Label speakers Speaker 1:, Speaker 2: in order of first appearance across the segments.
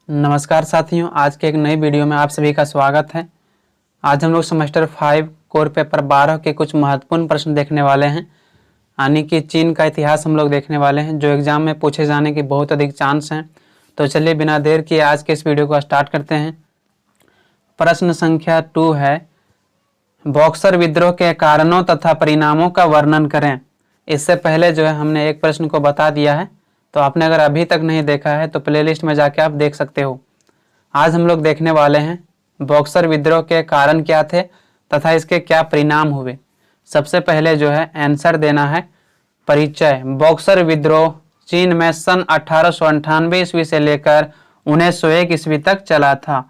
Speaker 1: नमस्कार साथियों, आज के एक नई वीडियो में आप सभी का स्वागत है। आज हम लोग सेमेस्टर 5 कोर पेपर 12 के कुछ महत्वपूर्ण प्रश्न देखने वाले हैं, यानी कि चीन का इतिहास हम लोग देखने वाले हैं, जो एग्जाम में पूछे जाने की बहुत अधिक चांस हैं। तो चलिए बिना देर किए आज के इस वीडियो को स्टार्ट करते हैं। प्रश्न संख्या 2 है, बॉक्सर विद्रोह के कारणों तथा परिणामों का वर्णन करें। इससे पहले जो है हमने एक प्रश्न को बता दिया है, तो आपने अगर अभी तक नहीं देखा है तो प्लेलिस्ट में जाके आप देख सकते हो। आज हम लोग देखने वाले हैं बॉक्सर विद्रोह के कारण क्या थे तथा इसके क्या परिणाम हुए। सबसे पहले जो है आंसर देना है परिचय। बॉक्सर विद्रोह चीन में सन 1898 ईस्वी से लेकर 1901 ईस्वी तक चला था।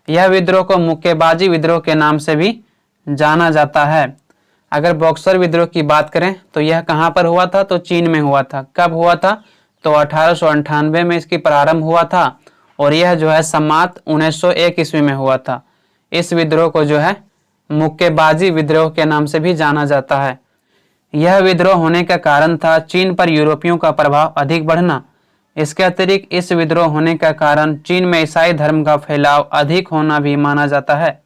Speaker 1: यह विद्रोह को मुक्केबाजी विद्रोह के नाम से भी जाना जाता है। अगर बॉक्सर विद्रोह की बात करें तो यह कहाँ पर हुआ था, तो चीन में हुआ था। कब हुआ था, तो 1898 में इसकी प्रारंभ हुआ था और यह जो है समाप्त 1901 ईस्वी में हुआ था। इस विद्रोह को जो है मुक्केबाजी विद्रोह के नाम से भी जाना जाता है। यह विद्रोह होने का कारण था चीन पर यूरोपियों का प्रभाव अधिक बढ़ना। इसके अतिरिक्त इस विद्रोह होने का कारण चीन में ईसाई धर्म का फैलाव अधिक होना भी माना जाता है।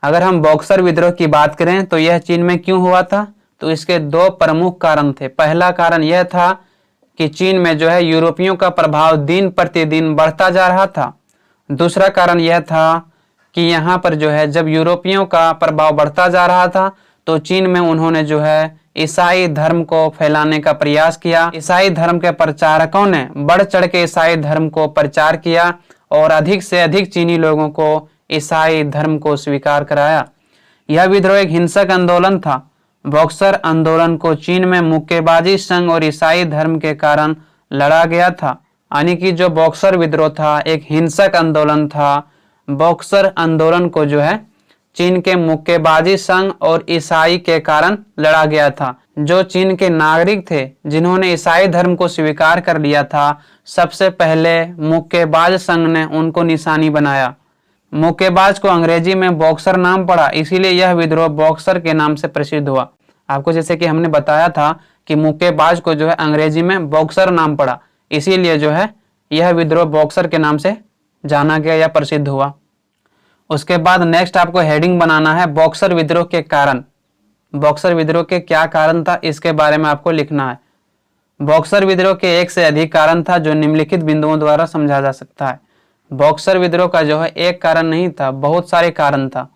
Speaker 1: अगर हम बॉक्सर विद्रोह की बात करें तो यह चीन में क्यों हुआ था, तो इसके दो प्रमुख कारण थे। पहला कारण यह था कि चीन में जो है यूरोपियों का प्रभाव दिन प्रतिदिन बढ़ता जा रहा था। दूसरा कारण यह था कि यहाँ पर जो है जब यूरोपियों का प्रभाव बढ़ता जा रहा था तो चीन में उन्होंने जो है ईसाई धर्म को फैलाने का प्रयास किया। ईसाई धर्म के प्रचारकों ने बढ़ चढ़ के ईसाई धर्म को प्रचार किया और अधिक से अधिक चीनी लोगों को ईसाई धर्म को स्वीकार कराया। यह विद्रोह एक हिंसक आंदोलन था। बॉक्सर आंदोलन को चीन में मुक्केबाजी संघ और ईसाई धर्म के कारण लड़ा गया था, यानी कि जो बॉक्सर विद्रोह था एक हिंसक आंदोलन था। बॉक्सर आंदोलन को जो है चीन के मुक्केबाजी संघ और ईसाई के कारण लड़ा गया था। जो चीन के नागरिक थे जिन्होंने ईसाई धर्म को स्वीकार कर लिया था, सबसे पहले मुक्केबाज संघ ने उनको निशानी बनाया। मुक्केबाज को अंग्रेजी में बॉक्सर नाम पड़ा, इसीलिए यह विद्रोह बॉक्सर के नाम से प्रसिद्ध हुआ। आपको जैसे कि हमने बताया था कि मुक्केबाज को जो है अंग्रेजी में बॉक्सर नाम पड़ा, इसीलिए जो है यह विद्रोह बॉक्सर के नाम से जाना गया या प्रसिद्ध हुआ। उसके बाद नेक्स्ट आपको हेडिंग बनाना है बॉक्सर विद्रोह के कारण। बॉक्सर विद्रोह के क्या कारण था इसके बारे में आपको लिखना है। बॉक्सर विद्रोह के एक से अधिक कारण था जो निम्नलिखित बिंदुओं द्वारा समझा जा सकता है। बॉक्सर विद्रोह का जो है एक कारण नहीं था, बहुत सारे कारण था।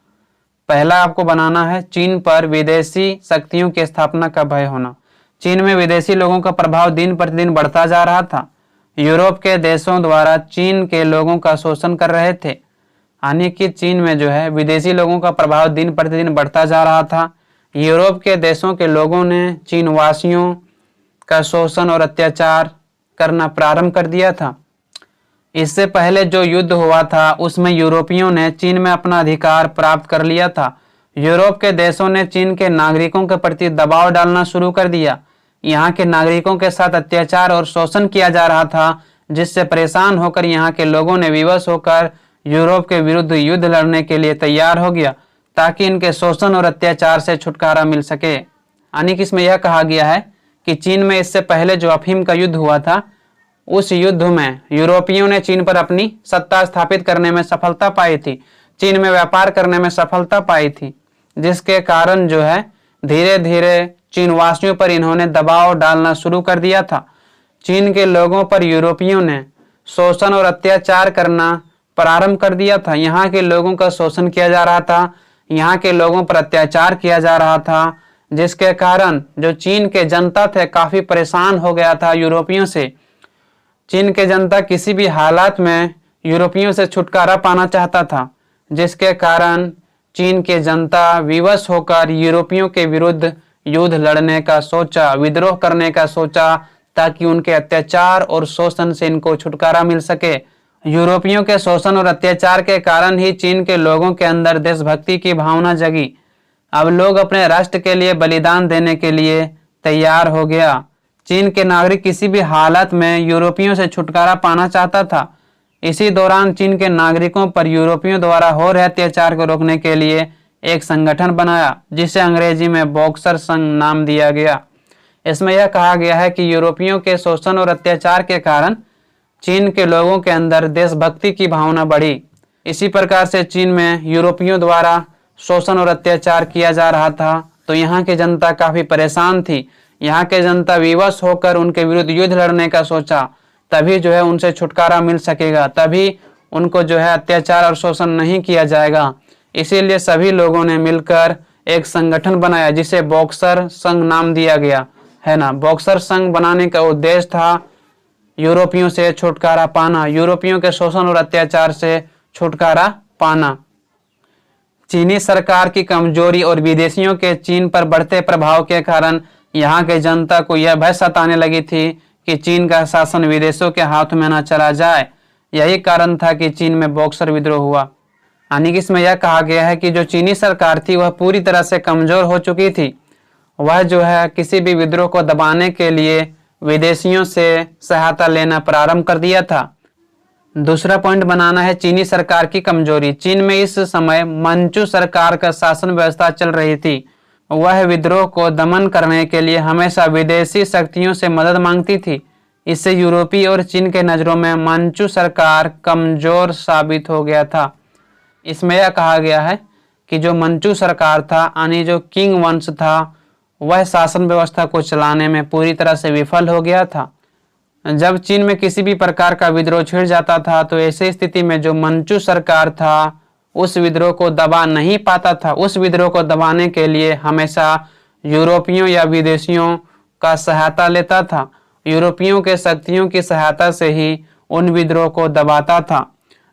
Speaker 1: पहला आपको बनाना है चीन पर विदेशी शक्तियों की स्थापना का भय होना। चीन में विदेशी लोगों का प्रभाव दिन प्रतिदिन बढ़ता जा रहा था। यूरोप के देशों द्वारा चीन के लोगों का शोषण कर रहे थे, यानी कि चीन में जो है विदेशी लोगों का प्रभाव दिन प्रतिदिन बढ़ता जा रहा था। यूरोप के देशों के लोगों ने चीन वासियों का शोषण और अत्याचार करना प्रारंभ कर दिया था। इससे पहले जो युद्ध हुआ था उसमें यूरोपियों ने चीन में अपना अधिकार प्राप्त कर लिया था। यूरोप के देशों ने चीन के नागरिकों के प्रति दबाव डालना शुरू कर दिया। यहाँ के नागरिकों के साथ अत्याचार और शोषण किया जा रहा था, जिससे परेशान होकर यहाँ के लोगों ने विवश होकर यूरोप के विरुद्ध युद्ध लड़ने के लिए तैयार हो गया, ताकि इनके शोषण और अत्याचार से छुटकारा मिल सके। यानी कि इसमें यह कहा गया है कि चीन में इससे पहले जो अफीम का युद्ध हुआ था, उस युद्ध में यूरोपियों ने चीन पर अपनी सत्ता स्थापित करने में सफलता पाई थी, चीन में व्यापार करने में सफलता पाई थी, जिसके कारण जो है धीरे धीरे चीन वासियों पर इन्होंने दबाव डालना शुरू कर दिया था। चीन के लोगों पर यूरोपियों ने शोषण और अत्याचार करना प्रारंभ कर दिया था। यहाँ के लोगों का शोषण किया जा रहा था, यहाँ के लोगों पर अत्याचार किया जा रहा था, जिसके कारण जो चीन के जनता थे काफी परेशान हो गया था यूरोपियों से। चीन के जनता किसी भी हालात में यूरोपियों से छुटकारा पाना चाहता था, जिसके कारण चीन के जनता विवश होकर यूरोपियों के विरुद्ध युद्ध लड़ने का सोचा, विद्रोह करने का सोचा, ताकि उनके अत्याचार और शोषण से इनको छुटकारा मिल सके। यूरोपियों के शोषण और अत्याचार के कारण ही चीन के लोगों के अंदर देशभक्ति की भावना जगी। अब लोग अपने राष्ट्र के लिए बलिदान देने के लिए तैयार हो गया। चीन के नागरिक किसी भी हालत में यूरोपियों से छुटकारा पाना चाहता था। इसी दौरान चीन के नागरिकों पर यूरोपियों द्वारा हो रहे अत्याचार को रोकने के लिए एक संगठन बनाया, जिसे अंग्रेजी में बॉक्सर संघ नाम दिया गया। इसमें यह कहा गया है कि यूरोपियों के शोषण और अत्याचार के कारण चीन के लोगों के अंदर देशभक्ति की भावना बढ़ी। इसी प्रकार से चीन में यूरोपियों द्वारा शोषण और अत्याचार किया जा रहा था, तो यहाँ की जनता काफी परेशान थी। यहाँ की जनता विवश होकर उनके विरुद्ध युद्ध लड़ने का सोचा, तभी जो है उनसे छुटकारा मिल सकेगा, तभी उनको जो है अत्याचार और शोषण नहीं किया जाएगा। इसीलिए सभी लोगों ने मिलकर एक संगठन बनाया जिसे बॉक्सर संघ नाम दिया गया है ना। बॉक्सर संघ बनाने का उद्देश्य था यूरोपियों से छुटकारा पाना, यूरोपियों के शोषण और अत्याचार से छुटकारा पाना। चीनी सरकार की कमजोरी और विदेशियों के चीन पर बढ़ते प्रभाव के कारण यहाँ के जनता को यह भय सताने लगी थी कि चीन का शासन विदेशों के हाथ में न चला जाए। यही कारण था कि चीन में बॉक्सर विद्रोह हुआ। यानी कि इसमें यह कहा गया है कि जो चीनी सरकार थी वह पूरी तरह से कमजोर हो चुकी थी। वह जो है किसी भी विद्रोह को दबाने के लिए विदेशियों से सहायता लेना प्रारंभ कर दिया था। दूसरा पॉइंट बनाना है चीनी सरकार की कमजोरी। चीन में इस समय मंचू सरकार का शासन व्यवस्था चल रही थी। वह विद्रोह को दमन करने के लिए हमेशा विदेशी शक्तियों से मदद मांगती थी। इससे यूरोपीय और चीन के नज़रों में मंचू सरकार कमजोर साबित हो गया था। इसमें यह कहा गया है कि जो मंचू सरकार था यानी जो किंग वंश था वह शासन व्यवस्था को चलाने में पूरी तरह से विफल हो गया था। जब चीन में किसी भी प्रकार का विद्रोह छिड़ जाता था तो ऐसी स्थिति में जो मंचू सरकार था उस विद्रोह को दबा नहीं पाता था। उस विद्रोह को दबाने के लिए हमेशा यूरोपियों या विदेशियों का सहायता लेता था। यूरोपियों के शक्तियों की सहायता से ही उन विद्रोह को दबाता था,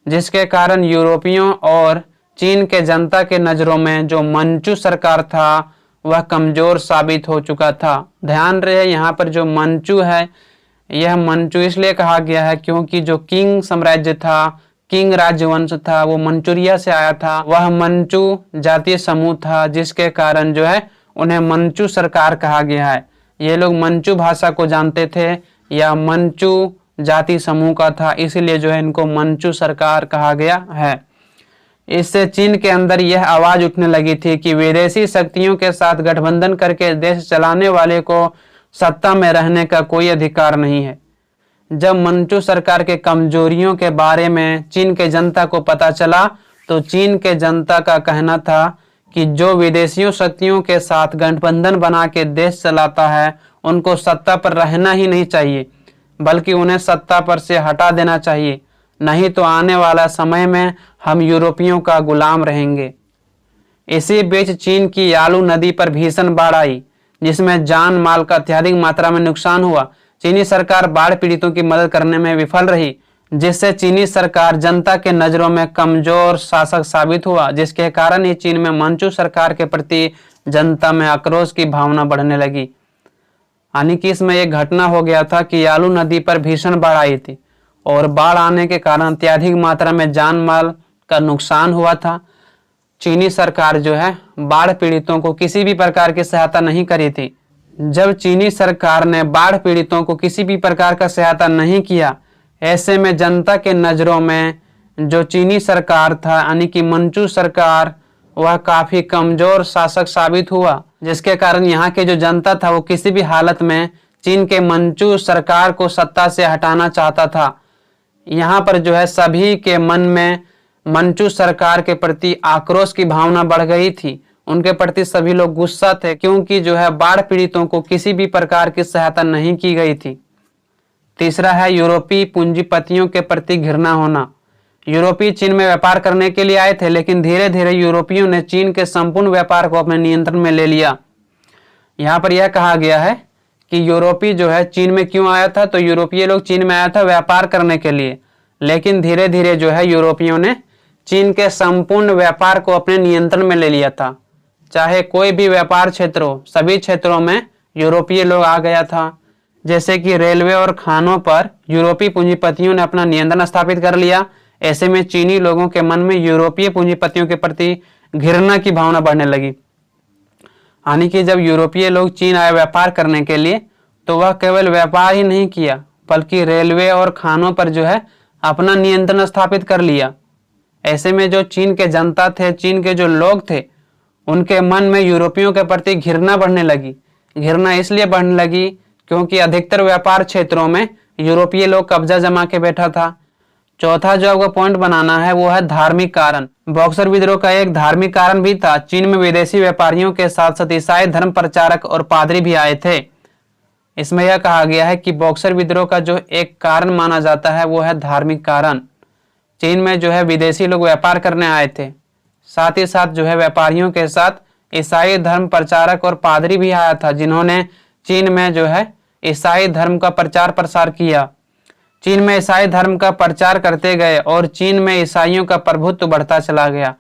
Speaker 1: जिसके कारण यूरोपियों और चीन के जनता के नज़रों में जो मंचू सरकार था वह कमजोर साबित हो चुका था। ध्यान रहे यहाँ पर जो मंचू है यह मंचू इसलिए कहा गया है क्योंकि जो किंग साम्राज्य था, किंग राजवंश था, वो मंचूरिया से आया था। वह मंचू जातीय समूह था, जिसके कारण जो है उन्हें मंचू सरकार कहा गया है। ये लोग मंचू भाषा को जानते थे या मंचू जाति समूह का था, इसीलिए जो है इनको मंचू सरकार कहा गया है। इससे चीन के अंदर यह आवाज उठने लगी थी कि विदेशी शक्तियों के साथ गठबंधन करके देश चलाने वाले को सत्ता में रहने का कोई अधिकार नहीं है। जब मंचू सरकार के कमजोरियों के बारे में चीन के जनता को पता चला तो चीन के जनता का कहना था कि जो विदेशियों शक्तियों के साथ गठबंधन बना के देश चलाता है उनको सत्ता पर रहना ही नहीं चाहिए, बल्कि उन्हें सत्ता पर से हटा देना चाहिए, नहीं तो आने वाला समय में हम यूरोपियों का गुलाम रहेंगे। इसी बीच चीन की यालू नदी पर भीषण बाढ़ आई, जिसमें जान माल का अत्यधिक मात्रा में नुकसान हुआ। चीनी सरकार बाढ़ पीड़ितों की मदद करने में विफल रही, जिससे चीनी सरकार जनता के नजरों में कमजोर शासक साबित हुआ, जिसके कारण ही चीन में मंचू सरकार के प्रति जनता में आक्रोश की भावना बढ़ने लगी। यानी कि इसमें एक घटना हो गया था कि यालू नदी पर भीषण बाढ़ आई थी और बाढ़ आने के कारण अत्यधिक मात्रा में जान माल का नुकसान हुआ था। चीनी सरकार जो है बाढ़ पीड़ितों को किसी भी प्रकार की सहायता नहीं करी थी। जब चीनी सरकार ने बाढ़ पीड़ितों को किसी भी प्रकार का सहायता नहीं किया, ऐसे में जनता के नज़रों में जो चीनी सरकार था यानी कि मंचू सरकार वह काफ़ी कमज़ोर शासक साबित हुआ, जिसके कारण यहाँ के जो जनता था वो किसी भी हालत में चीन के मंचू सरकार को सत्ता से हटाना चाहता था। यहाँ पर जो है सभी के मन में मंचू सरकार के प्रति आक्रोश की भावना बढ़ गई थी। उनके प्रति सभी लोग गुस्सा थे क्योंकि जो है बाढ़ पीड़ितों को किसी भी प्रकार की सहायता नहीं की गई थी। तीसरा है यूरोपीय पूंजीपतियों के प्रति घृणा होना। यूरोपीय चीन में व्यापार करने के लिए आए थे, लेकिन धीरे धीरे यूरोपियों ने चीन के संपूर्ण व्यापार को अपने नियंत्रण में ले लिया। यहाँ पर यह कहा गया है कि यूरोपीय जो है चीन में क्यों आया था, तो यूरोपीय लोग चीन में आया था व्यापार करने के लिए, लेकिन धीरे धीरे जो है यूरोपियों ने चीन के संपूर्ण व्यापार को अपने नियंत्रण में ले लिया था। चाहे कोई भी व्यापार क्षेत्र हो, सभी क्षेत्रों में यूरोपीय लोग आ गया था। जैसे कि रेलवे और खानों पर यूरोपीय पूंजीपतियों ने अपना नियंत्रण स्थापित कर लिया। ऐसे में चीनी लोगों के मन में यूरोपीय पूंजीपतियों के प्रति घृणा की भावना बढ़ने लगी। यानी कि जब यूरोपीय लोग चीन आए व्यापार करने के लिए, तो वह केवल व्यापार ही नहीं किया बल्कि रेलवे और खानों पर जो है अपना नियंत्रण स्थापित कर लिया। ऐसे में जो चीन के जनता थे, चीन के जो लोग थे, उनके मन में यूरोपियों के प्रति घृणा बढ़ने लगी। घृणा इसलिए बढ़ने लगी क्योंकि अधिकतर व्यापार क्षेत्रों में यूरोपीय लोग कब्जा जमा के बैठा था। चौथा जो आपको पॉइंट बनाना है वो है धार्मिक कारण। बॉक्सर विद्रोह का एक धार्मिक कारण भी था। चीन में विदेशी व्यापारियों के साथ साथ ईसाई धर्म प्रचारक और पादरी भी आए थे। इसमें यह कहा गया है कि बॉक्सर विद्रोह का जो एक कारण माना जाता है वो है धार्मिक कारण। चीन में जो है विदेशी लोग व्यापार करने आए थे, साथ ही साथ जो है व्यापारियों के साथ ईसाई धर्म प्रचारक और पादरी भी आया था, जिन्होंने चीन में जो है ईसाई धर्म का प्रचार प्रसार किया। चीन में ईसाई धर्म का प्रचार करते गए और चीन में ईसाइयों का प्रभुत्व बढ़ता चला गया।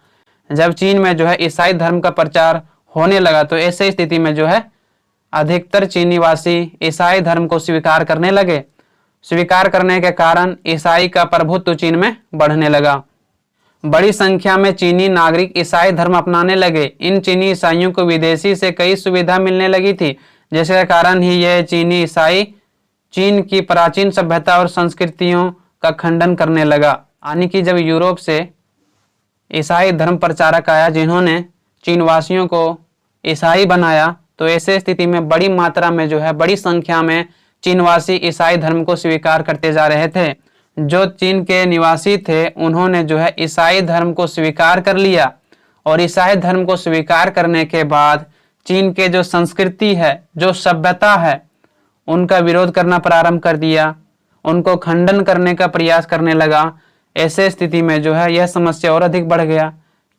Speaker 1: जब चीन में जो है ईसाई धर्म का प्रचार होने लगा तो ऐसे स्थिति में जो है अधिकतर चीनी वासी ईसाई धर्म को स्वीकार करने लगे। स्वीकार करने के कारण ईसाई का प्रभुत्व चीन में बढ़ने लगा। बड़ी संख्या में चीनी नागरिक ईसाई धर्म अपनाने लगे। इन चीनी ईसाइयों को विदेशी से कई सुविधा मिलने लगी थी, जिसके कारण ही यह चीनी ईसाई चीन की प्राचीन सभ्यता और संस्कृतियों का खंडन करने लगा। यानी कि जब यूरोप से ईसाई धर्म प्रचारक आया जिन्होंने चीन वासियों को ईसाई बनाया, तो ऐसे स्थिति में बड़ी मात्रा में जो है बड़ी संख्या में चीनवासी ईसाई धर्म को स्वीकार करते जा रहे थे। जो चीन के निवासी थे उन्होंने जो है ईसाई धर्म को स्वीकार कर लिया और ईसाई धर्म को स्वीकार करने के बाद चीन के जो संस्कृति है, जो सभ्यता है, उनका विरोध करना प्रारंभ कर दिया, उनको खंडन करने का प्रयास करने लगा। ऐसे स्थिति में जो है यह समस्या और अधिक बढ़ गया,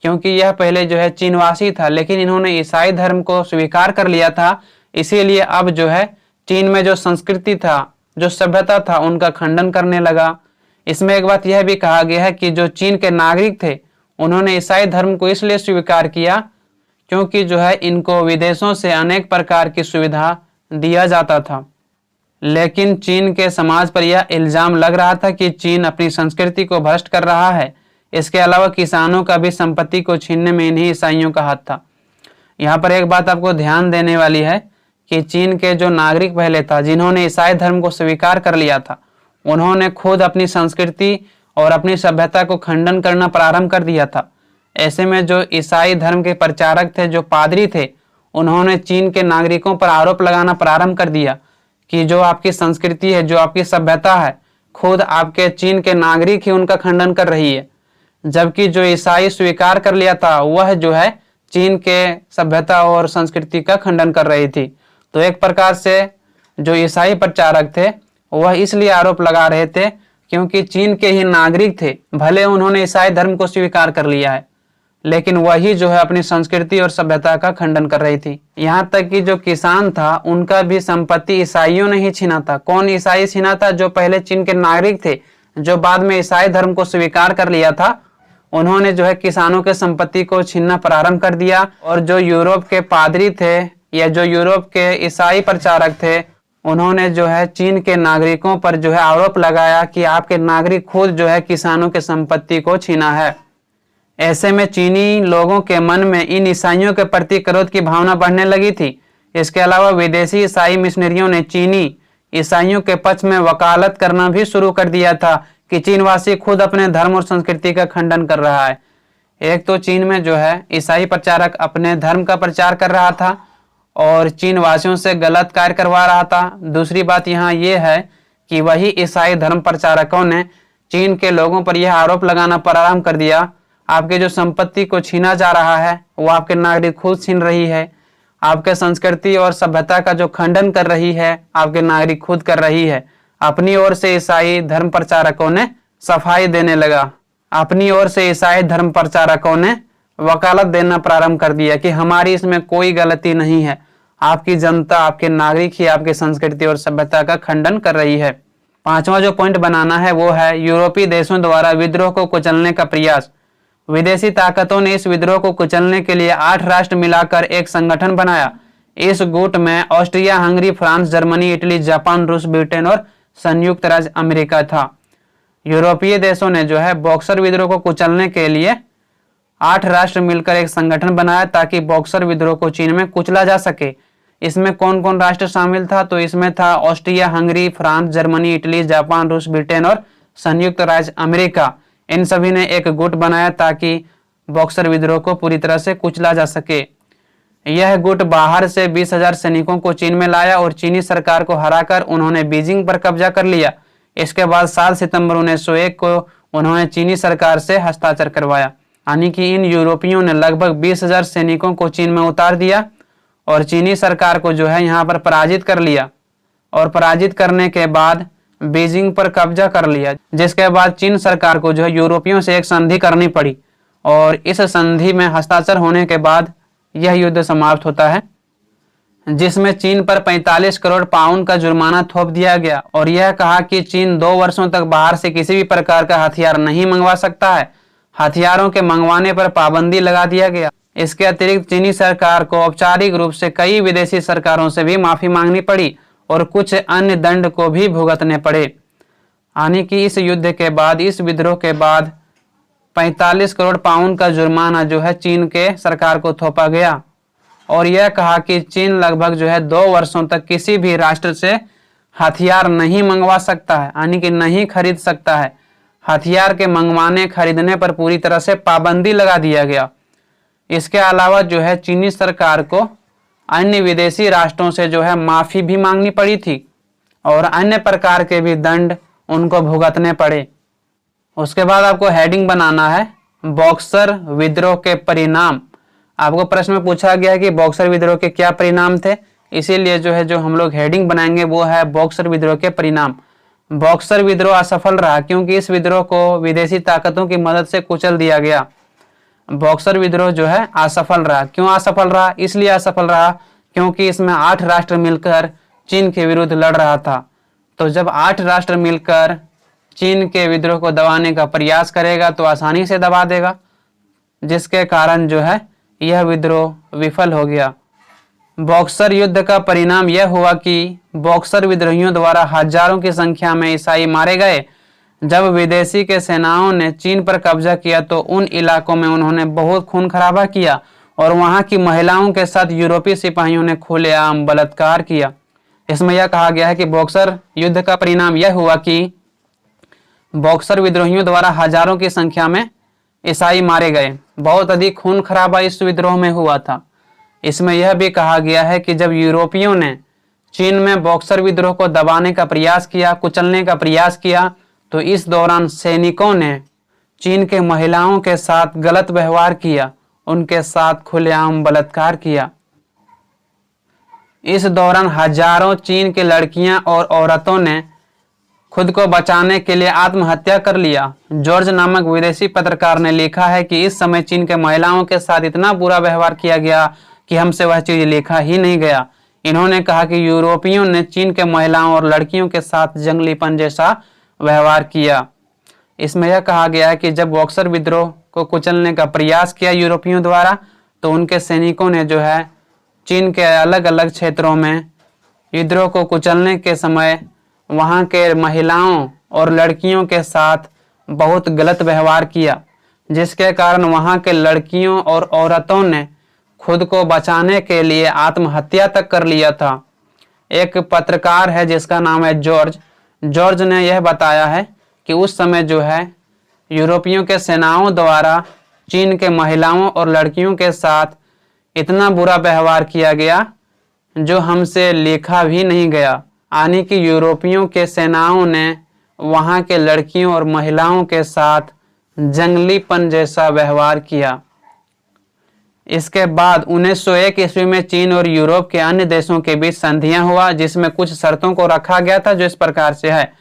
Speaker 1: क्योंकि यह पहले जो है चीनवासी था लेकिन इन्होंने ईसाई धर्म को स्वीकार कर लिया था। इसीलिए अब जो है चीन में जो संस्कृति था, जो सभ्यता था, उनका खंडन करने लगा। इसमें एक बात यह भी कहा गया है कि जो चीन के नागरिक थे उन्होंने ईसाई धर्म को इसलिए स्वीकार किया क्योंकि जो है इनको विदेशों से अनेक प्रकार की सुविधा दिया जाता था। लेकिन चीन के समाज पर यह इल्जाम लग रहा था कि चीन अपनी संस्कृति को भ्रष्ट कर रहा है। इसके अलावा किसानों का भी संपत्ति को छीनने में इन्हीं ईसाइयों का हाथ था। यहाँ पर एक बात आपको ध्यान देने वाली है कि चीन के जो नागरिक पहले था, जिन्होंने ईसाई धर्म को स्वीकार कर लिया था, उन्होंने खुद अपनी संस्कृति और अपनी सभ्यता को खंडन करना प्रारंभ कर दिया था। ऐसे में जो ईसाई धर्म के प्रचारक थे, जो पादरी थे, उन्होंने चीन के नागरिकों पर आरोप लगाना प्रारंभ कर दिया कि जो आपकी संस्कृति है, जो आपकी सभ्यता है, खुद आपके चीन के नागरिक ही उनका खंडन कर रही है, जबकि जो ईसाई स्वीकार कर लिया था वह जो है चीन के सभ्यता और संस्कृति का खंडन कर रही थी। तो एक प्रकार से जो ईसाई प्रचारक थे वह इसलिए आरोप लगा रहे थे क्योंकि चीन के ही नागरिक थे, भले उन्होंने ईसाई धर्म को स्वीकार कर लिया है लेकिन वही जो है अपनी संस्कृति और सभ्यता का खंडन कर रही थी। यहाँ तक कि जो किसान था उनका भी संपत्ति ईसाइयों ने ही छीना था। कौन ईसाई छीना था? जो पहले चीन के नागरिक थे, जो बाद में ईसाई धर्म को स्वीकार कर लिया था, उन्होंने जो है किसानों के संपत्ति को छीनना प्रारंभ कर दिया। और जो यूरोप के पादरी थे या जो यूरोप के ईसाई प्रचारक थे, उन्होंने जो है चीन के नागरिकों पर जो है आरोप लगाया कि आपके नागरिक खुद जो है किसानों के संपत्ति को छीना है। ऐसे में चीनी लोगों के मन में इन ईसाइयों के प्रति क्रोध की भावना बढ़ने लगी थी। इसके अलावा विदेशी ईसाई मिशनरियों ने चीनी ईसाइयों के पक्ष में वकालत करना भी शुरू कर दिया था कि चीनवासी खुद अपने धर्म और संस्कृति का खंडन कर रहा है। एक तो चीन में जो है ईसाई प्रचारक अपने धर्म का प्रचार कर रहा था और चीन वासियों से गलत कार्य करवा रहा था। दूसरी बात यहाँ ये है कि वही ईसाई धर्म प्रचारकों ने चीन के लोगों पर यह आरोप लगाना प्रारंभ कर दिया, आपके जो संपत्ति को छीना जा रहा है वो आपके नागरिक खुद छीन रही है, आपके संस्कृति और सभ्यता का जो खंडन कर रही है आपके नागरिक खुद कर रही है। अपनी ओर से ईसाई धर्म प्रचारकों ने सफाई देने लगा, अपनी ओर से ईसाई धर्म प्रचारकों ने वकालत देना प्रारंभ कर दिया कि हमारी इसमें कोई गलती नहीं है, आपकी जनता, आपके नागरिक ही आपकी संस्कृति और सभ्यता का खंडन कर रही है। पांचवा जो पॉइंट बनाना है वो है यूरोपीय देशों द्वारा विद्रोह को कुचलने का प्रयास। विदेशी ताकतों ने इस विद्रोह को कुचलने के लिए 8 राष्ट्र मिलाकर एक संगठन बनाया। इस गुट में Austria, Hungary, France, Germany, Italy, Japan, रूस, ब्रिटेन और संयुक्त राज्य अमेरिका था। यूरोपीय देशों ने जो है बॉक्सर विद्रोह को कुचलने के लिए 8 राष्ट्र मिलकर एक संगठन बनाया ताकि बॉक्सर विद्रोह को चीन में कुचला जा सके। इसमें कौन कौन राष्ट्र शामिल था? तो इसमें था Austria, Hungary, France, Germany, Italy, Japan, रूस, ब्रिटेन और संयुक्त राज्य अमेरिका। इन सभी ने एक गुट बनाया ताकि बॉक्सर विद्रोह को पूरी तरह से कुचला जा सके। यह गुट बाहर से 20,000 सैनिकों को चीन में लाया और चीनी सरकार को हराकर उन्होंने बीजिंग पर कब्जा कर लिया। इसके बाद 7 सितंबर 1901 को उन्होंने चीनी सरकार से हस्ताक्षर करवाया। यानी कि इन यूरोपियों ने लगभग 20,000 सैनिकों को चीन में उतार दिया और चीनी सरकार को जो है यहाँ पर पराजित कर लिया और पराजित करने के बाद बीजिंग पर कब्जा कर लिया, जिसके बाद चीन सरकार को जो है यूरोपियों से एक संधि करनी पड़ी और इस संधि में हस्ताक्षर होने के बाद यह युद्ध समाप्त होता है, जिसमें चीन पर 45 करोड़ पाउंड का जुर्माना थोप दिया गया और यह कहा कि चीन 2 वर्षों तक बाहर से किसी भी प्रकार का हथियार नहीं मंगवा सकता है। हथियारों के मंगवाने पर पाबंदी लगा दिया गया। इसके अतिरिक्त चीनी सरकार को औपचारिक रूप से कई विदेशी सरकारों से भी माफी मांगनी पड़ी और कुछ अन्य दंड को भी भुगतने पड़े। यानी कि इस युद्ध के बाद, इस विद्रोह के बाद 45 करोड़ पाउंड का जुर्माना जो है चीन के सरकार को थोपा गया और यह कहा कि चीन लगभग जो है 2 वर्षों तक किसी भी राष्ट्र से हथियार नहीं मंगवा सकता है, यानी कि नहीं खरीद सकता है। हथियार के मंगवाने खरीदने पर पूरी तरह से पाबंदी लगा दिया गया। इसके अलावा जो है चीनी सरकार को अन्य विदेशी राष्ट्रों से जो है माफी भी मांगनी पड़ी थी और अन्य प्रकार के भी दंड उनको भुगतने पड़े। उसके बाद आपको हेडिंग बनाना है बॉक्सर विद्रोह के परिणाम। आपको प्रश्न में पूछा गया है कि बॉक्सर विद्रोह के क्या परिणाम थे, इसीलिए जो है जो हम लोग हेडिंग बनाएंगे वो है बॉक्सर विद्रोह के परिणाम। बॉक्सर विद्रोह असफल रहा क्योंकि इस विद्रोह को विदेशी ताकतों की मदद से कुचल दिया गया। बॉक्सर विद्रोह जो है असफल रहा। क्यों असफल रहा? इसलिए असफल रहा क्योंकि इसमें 8 राष्ट्र मिलकर चीन के विरुद्ध लड़ रहा था। तो जब 8 राष्ट्र मिलकर चीन के विद्रोह को दबाने का प्रयास करेगा तो आसानी से दबा देगा, जिसके कारण जो है यह विद्रोह विफल हो गया। बॉक्सर युद्ध का परिणाम यह हुआ कि बॉक्सर विद्रोहियों द्वारा हजारों की संख्या में ईसाई मारे गए। जब विदेशी के सेनाओं ने चीन पर कब्जा किया तो उन इलाकों में उन्होंने बहुत खून खराबा किया और वहां की महिलाओं के साथ यूरोपीय सिपाहियों ने खुलेआम बलात्कार किया। इसमें यह कहा गया है कि बॉक्सर युद्ध का परिणाम यह हुआ कि बॉक्सर विद्रोहियों द्वारा हजारों की संख्या में ईसाई मारे गए। बहुत अधिक खून खराबा इस विद्रोह में हुआ था। इसमें यह भी कहा गया है कि जब यूरोपियों ने चीन में बॉक्सर विद्रोह को दबाने का प्रयास किया, कुचलने का प्रयास किया, तो इस दौरान सैनिकों ने चीन के महिलाओं के साथ गलत व्यवहार किया, उनके साथ खुलेआम बलात्कार किया। इस दौरान हजारों चीन की लड़कियां और औरतों ने खुद को बचाने के लिए आत्महत्या कर लिया। जॉर्ज नामक विदेशी पत्रकार ने लिखा है कि इस समय चीन के महिलाओं के साथ इतना बुरा व्यवहार किया गया कि हमसे वह चीज लिखा ही नहीं गया। इन्होंने कहा कि यूरोपियों ने चीन के महिलाओं और लड़कियों के साथ जंगलीपन जैसा व्यवहार किया। इसमें यह कहा गया है कि जब बॉक्सर विद्रोह को कुचलने का प्रयास किया यूरोपियों द्वारा, तो उनके सैनिकों ने जो है चीन के अलग अलग क्षेत्रों में विद्रोह को कुचलने के समय वहां के महिलाओं और लड़कियों के साथ बहुत गलत व्यवहार किया, जिसके कारण वहां के लड़कियों और औरतों ने खुद को बचाने के लिए आत्महत्या तक कर लिया था। एक पत्रकार है जिसका नाम है जॉर्ज ने यह बताया है कि उस समय जो है यूरोपियों के सेनाओं द्वारा चीन के महिलाओं और लड़कियों के साथ इतना बुरा व्यवहार किया गया जो हमसे लिखा भी नहीं गया। यानी कि यूरोपियों के सेनाओं ने वहां के लड़कियों और महिलाओं के साथ जंगलीपन जैसा व्यवहार किया। इसके बाद 1901 ईस्वी में चीन और यूरोप के अन्य देशों के बीच संधियां हुआ, जिसमें कुछ शर्तों को रखा गया था जो इस प्रकार से है।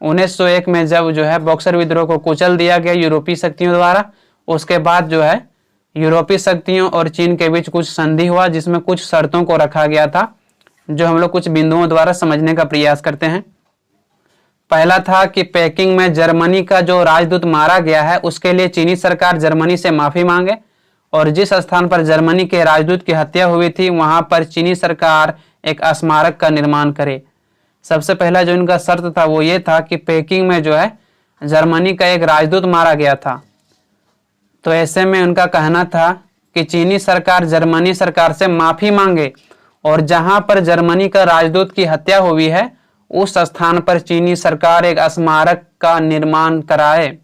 Speaker 1: 1901 में जब जो है बॉक्सर विद्रोह को कुचल दिया गया यूरोपीय शक्तियों द्वारा, उसके बाद जो है यूरोपीय शक्तियों और चीन के बीच कुछ संधि हुआ, जिसमें कुछ शर्तों को रखा गया था जो हम लोग कुछ बिंदुओं द्वारा समझने का प्रयास करते हैं। पहला था कि पेकिंग में जर्मनी का जो राजदूत मारा गया है उसके लिए चीनी सरकार जर्मनी से माफी मांगे और जिस स्थान पर जर्मनी के राजदूत की हत्या हुई थी वहां पर चीनी सरकार एक स्मारक का निर्माण करे। सबसे पहला जो इनका शर्त था वो ये था कि पेकिंग में जो है जर्मनी का एक राजदूत मारा गया था, तो ऐसे में उनका कहना था कि चीनी सरकार जर्मनी सरकार से माफी मांगे और जहां पर जर्मनी का राजदूत की हत्या हुई है उस स्थान पर चीनी सरकार एक स्मारक का निर्माण कराए।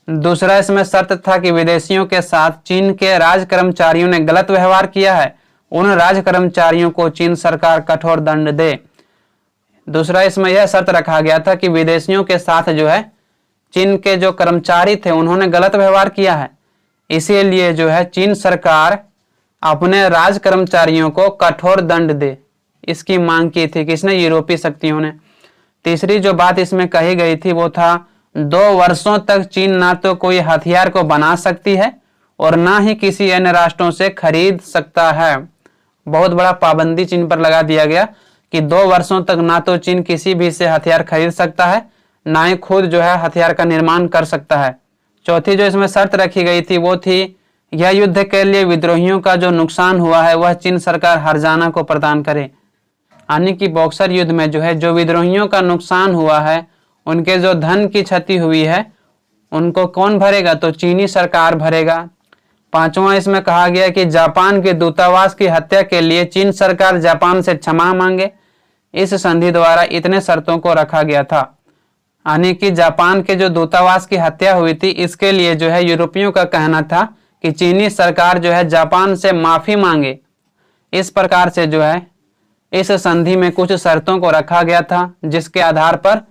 Speaker 1: दूसरा इसमें शर्त था कि विदेशियों के साथ चीन के राज कर्मचारियों ने गलत व्यवहार किया है, उन राज कर्मचारियों को चीन सरकार कठोर दंड दे। दूसरा इसमें यह शर्त रखा गया था कि विदेशियों के साथ जो है चीन के जो कर्मचारी थे उन्होंने गलत व्यवहार किया है, इसीलिए जो है चीन सरकार अपने राज कर्मचारियों को कठोर दंड दे, इसकी मांग की थी किसने? यूरोपीय शक्तियों ने। तीसरी जो बात इसमें कही गई थी वो था 2 वर्षों तक चीन ना तो कोई हथियार को बना सकती है और ना ही किसी अन्य राष्ट्रों से खरीद सकता है। बहुत बड़ा पाबंदी चीन पर लगा दिया गया कि 2 वर्षों तक ना तो चीन किसी भी से हथियार खरीद सकता है, ना ही खुद जो है हथियार का निर्माण कर सकता है। चौथी जो इसमें शर्त रखी गई थी वो थी यह युद्ध के लिए विद्रोहियों का जो नुकसान हुआ है वह चीन सरकार हर्जाना को प्रदान करे। यानी कि बॉक्सर युद्ध में जो है जो विद्रोहियों का नुकसान हुआ है, उनके जो धन की क्षति हुई है उनको कौन भरेगा? तो चीनी सरकार भरेगा। पांचवा इसमें कहा गया कि जापान के दूतावास की हत्या के लिए चीन सरकार जापान से क्षमा मांगे। इस संधि द्वारा इतने शर्तों को रखा गया था, यानी कि जापान के जो दूतावास की हत्या हुई थी इसके लिए जो है यूरोपियों का कहना था कि चीनी सरकार जो है जापान से माफी मांगे। इस प्रकार से जो है इस संधि में कुछ शर्तों को रखा गया था जिसके आधार पर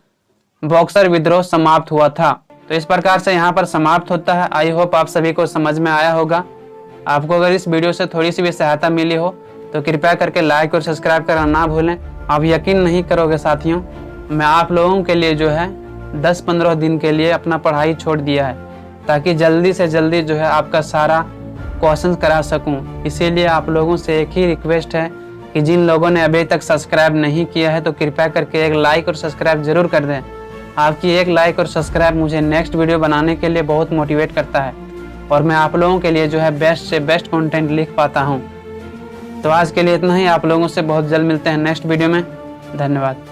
Speaker 1: बॉक्सर विद्रोह समाप्त हुआ था। तो इस प्रकार से यहाँ पर समाप्त होता है। आई होप आप सभी को समझ में आया होगा। आपको अगर इस वीडियो से थोड़ी सी भी सहायता मिली हो तो कृपया करके लाइक और सब्सक्राइब करना ना भूलें। आप यकीन नहीं करोगे साथियों, मैं आप लोगों के लिए जो है 10-15 दिन के लिए अपना पढ़ाई छोड़ दिया है ताकि जल्दी से जल्दी जो है आपका सारा क्वेश्चन करा सकूं। इसीलिए आप लोगों से एक ही रिक्वेस्ट है कि जिन लोगों ने अभी तक सब्सक्राइब नहीं किया है तो कृपया करके एक लाइक और सब्सक्राइब जरूर कर दें। आपकी एक लाइक और सब्सक्राइब मुझे नेक्स्ट वीडियो बनाने के लिए बहुत मोटिवेट करता है और मैं आप लोगों के लिए जो है बेस्ट से बेस्ट कंटेंट लिख पाता हूं। तो आज के लिए इतना ही। आप लोगों से बहुत जल्द मिलते हैं नेक्स्ट वीडियो में। धन्यवाद।